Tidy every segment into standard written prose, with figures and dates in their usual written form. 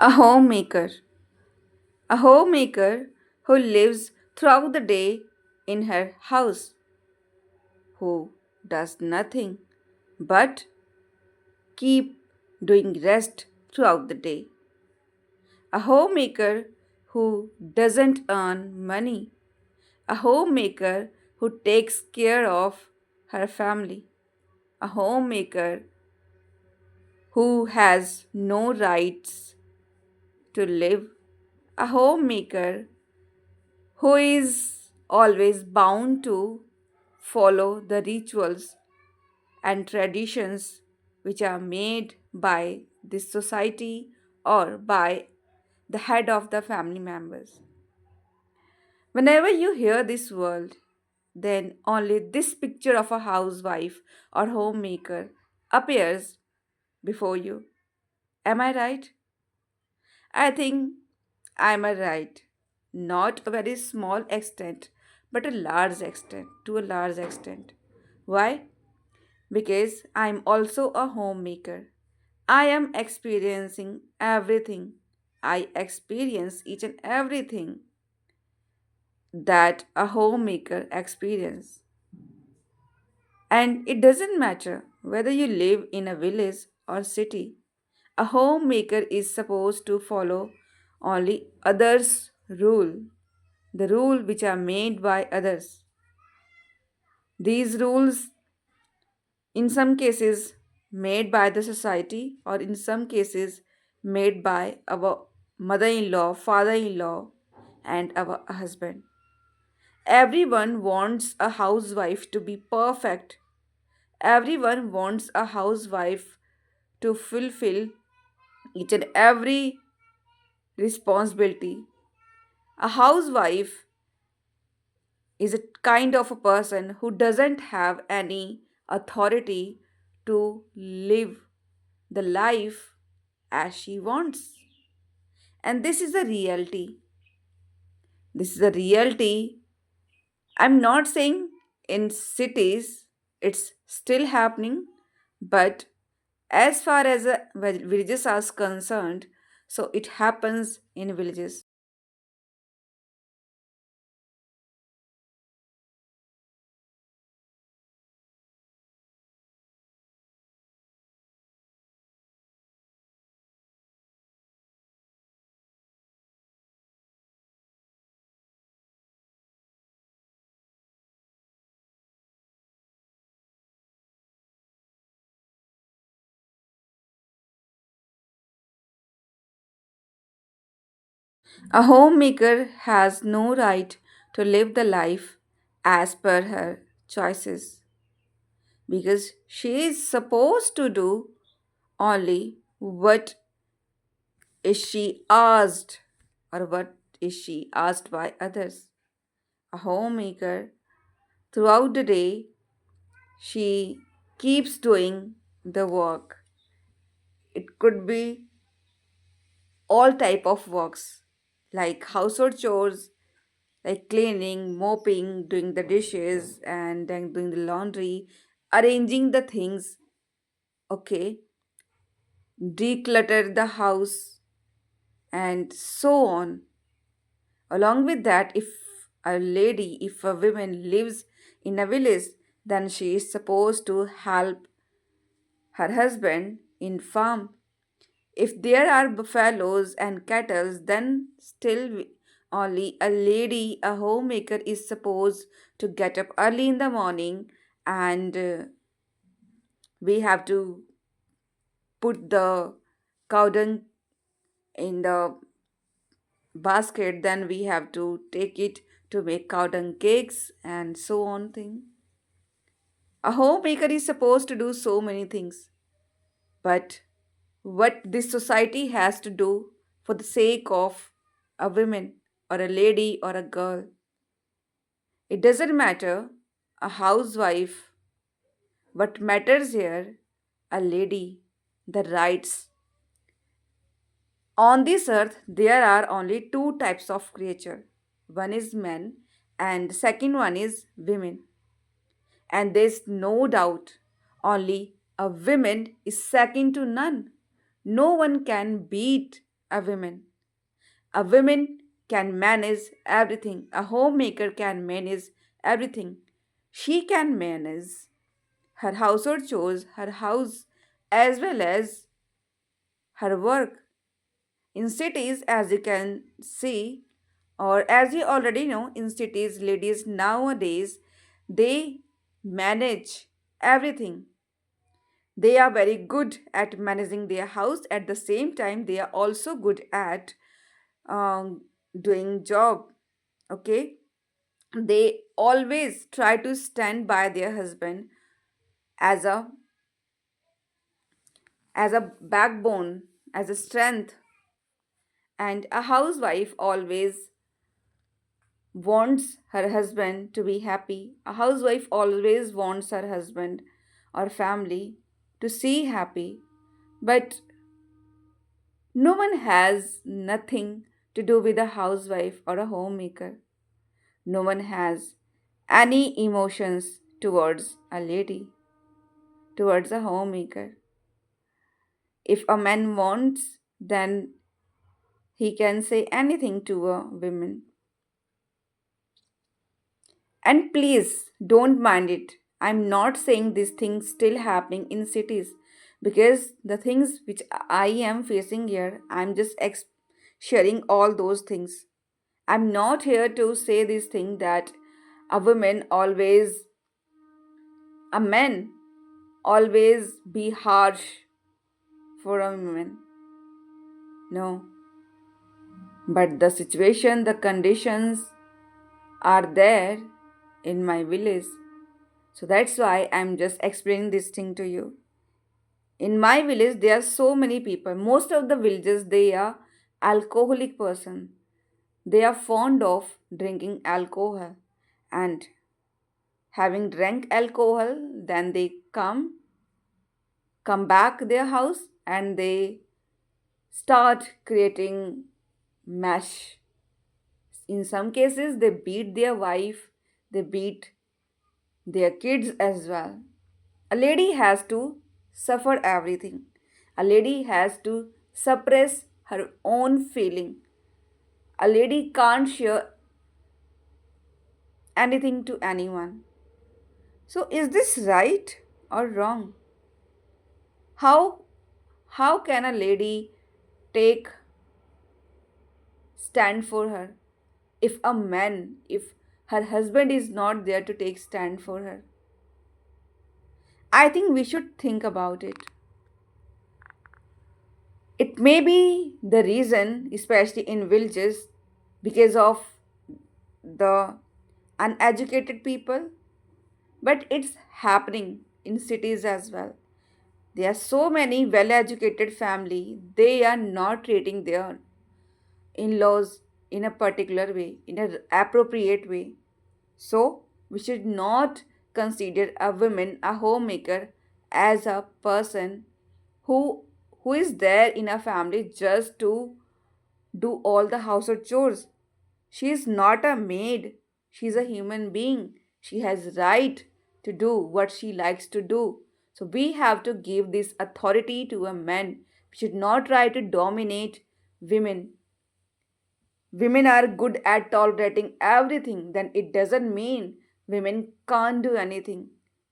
A homemaker. A homemaker who lives throughout the day in her house, who does nothing but keep doing rest throughout the day. A homemaker who doesn't earn money. A homemaker who takes care of her family. A homemaker who has no rights to live. A homemaker who is always bound to follow the rituals and traditions which are made by this society or by the head of the family members. Whenever you hear this word, then only this picture of a housewife or homemaker appears before you. Am I right? I think I'm a right. Not a very small extent, but a large extent, to a large extent. Why? Because I'm also a homemaker. I am experiencing everything. I experience each and everything that a homemaker experience. And it doesn't matter whether you live in a village or city. A homemaker is supposed to follow only others' rule, the rule which are made by others. These rules, in some cases, made by the society, or in some cases, made by our mother in law, father in law, and our husband. Everyone wants a housewife to be perfect. Everyone wants a housewife to fulfill each and every responsibility. A housewife is a kind of a person who doesn't have any authority to live the life as she wants. And this is the reality. This is the reality. I'm not saying in cities it's still happening, but as far as villages are concerned, so it happens in villages. A homemaker has no right to live the life as per her choices because she is supposed to do only what is she asked or what is she asked by others. A homemaker throughout the day she keeps doing the work. It could be all type of works like household chores like cleaning, mopping, doing the dishes, and then doing the laundry, arranging the things, okay, declutter the house, and so on. Along with that, if a woman lives in a village, then she is supposed to help her husband in farm. If there are buffaloes and cattle, then still only a lady, a homemaker, is supposed to get up early in the morning and we have to put the cow dung in the basket. Then we have to take it to make cow dung cakes and so on thing. A homemaker is supposed to do so many things, but what this society has to do for the sake of a woman or a lady or a girl. It doesn't matter a housewife. What matters here, a lady, the rights. On this earth, there are only two types of creature. One is men and second one is women. And there's no doubt only a woman is second to none. No one can beat a woman. A woman can manage everything. A homemaker can manage everything. She can manage her household chores, her house, as well as her work. In cities, as you can see, or as you already know, in cities, ladies nowadays they manage everything. They are very good at managing their house. At the same time, they are also good at um, doing job. Okay, they always try to stand by their husband as a backbone, as a strength. And a housewife always wants her husband to be happy. A housewife always wants her husband or family to see happy. But no one has nothing to do with a housewife or a homemaker. No one has any emotions towards a lady, towards a homemaker. If a man wants, then he can say anything to a woman. And please don't mind it. I'm not saying these things still happening in cities because the things which I am facing here, I'm just sharing all those things. I'm not here to say this thing that a woman always, a man always be harsh for a woman. No. But the situation, the conditions are there in my village. So that's why I'm just explaining this thing to you. In my village, there are so many people. Most of the villages, they are alcoholic person. They are fond of drinking alcohol. And having drank alcohol, then they come back their house and they start creating mash. In some cases, they beat their wife, they beat their kids as well. A lady has to suffer everything. A lady has to suppress her own feeling. A lady can't share anything to anyone. So is this right or wrong? How how can a lady take stand for her if a man, if her husband is not there to take stand for her? I think we should think about it. It may be the reason, especially in villages, because of the uneducated people, but it's happening in cities as well. There are so many well educated family, they are not treating their in-laws in a particular way, in an appropriate way. So we should not consider a woman, a homemaker, as a person who who is there in a family just to do all the household chores. She is not a maid. She is a human being. She has right to do what she likes to do. So we have to give this authority to a man. We should not try to dominate women. Women are good at tolerating everything, then it doesn't mean women can't do anything.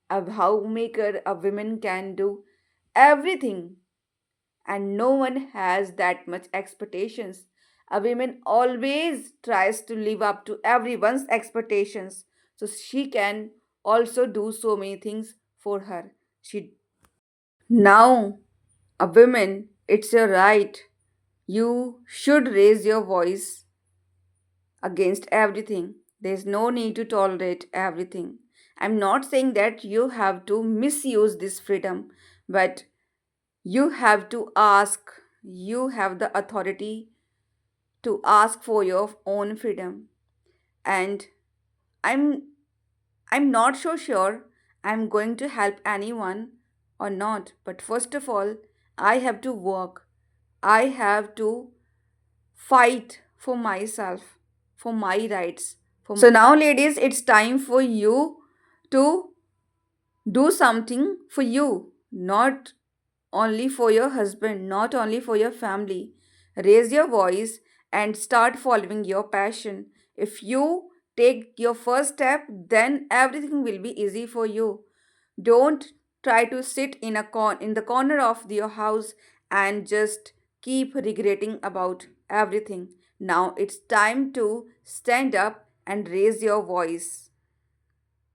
A homemaker, a woman can do everything, and no one has that much expectations. A woman always tries to live up to everyone's expectations, so she can also do so many things for her. She now a woman, it's your right. You should raise your voice against everything. There's no need to tolerate everything. I'm not saying that you have to misuse this freedom, but you have to ask. You have the authority to ask for your own freedom. And I'm I'm not so sure I'm going to help anyone or not. But first of all, I have to work. I have to fight for myself, for my rights. So now, ladies, it's time for you to do something for you, not only for your husband, not only for your family. Raise your voice and start following your passion. If you take your first step, then everything will be easy for you. Don't try to sit in the corner of your house and just keep regretting about everything. Now it's time to stand up and raise your voice.